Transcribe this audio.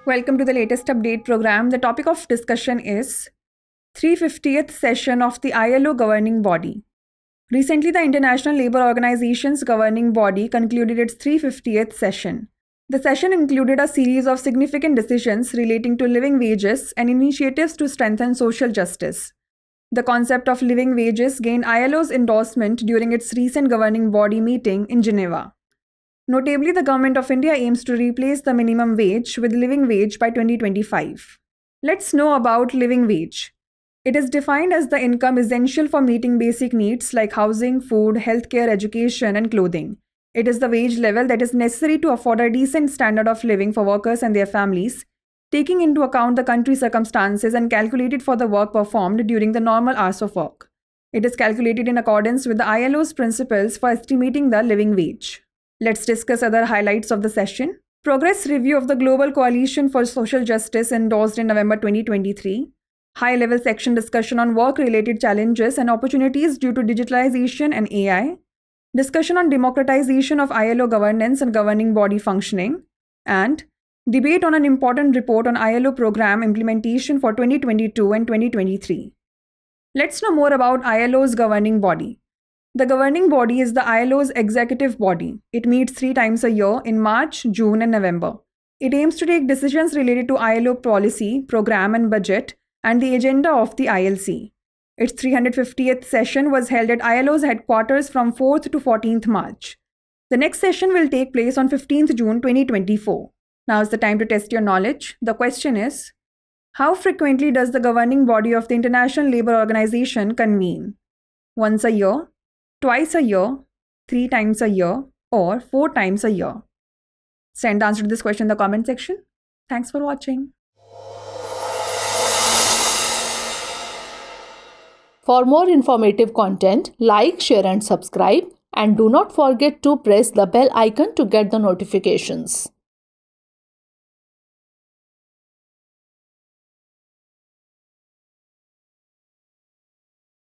Welcome to the latest update program. The topic of discussion is 350th session of the ILO governing body. Recently, the International Labour Organization's governing body concluded its 350th session. The session included a series of significant decisions relating to living wages and initiatives to strengthen social justice. The concept of living wages gained ILO's endorsement during its recent governing body meeting in Geneva. Notably, the Government of India aims to replace the minimum wage with living wage by 2025. Let's know about living wage. It is defined as the income essential for meeting basic needs like housing, food, healthcare, education, and clothing. It is the wage level that is necessary to afford a decent standard of living for workers and their families, taking into account the country's circumstances and calculated for the work performed during the normal hours of work. It is calculated in accordance with the ILO's principles for estimating the living wage. Let's discuss other highlights of the session. Progress review of the Global Coalition for Social Justice endorsed in November 2023. High-level section discussion on work-related challenges and opportunities due to digitalization and AI. Discussion on democratization of ILO governance and governing body functioning. And debate on an important report on ILO program implementation for 2022 and 2023. Let's know more about ILO's governing body. The governing body is the ILO's executive body. It meets 3 times a year in March, June, and November. It aims to take decisions related to ILO policy, program, and budget, and the agenda of the ILC. Its 350th session was held at ILO's headquarters from 4th to 14th March. The next session will take place on 15th June 2024. Now is the time to test your knowledge. The question is, how frequently does the governing body of the International Labour Organization convene? Once a year, twice a year, 3 times a year, or 4 times a year? Send the answer to this question in the comment section. Thanks for watching. For more informative content, like, share and subscribe, and do not forget to press the bell icon to get the notifications.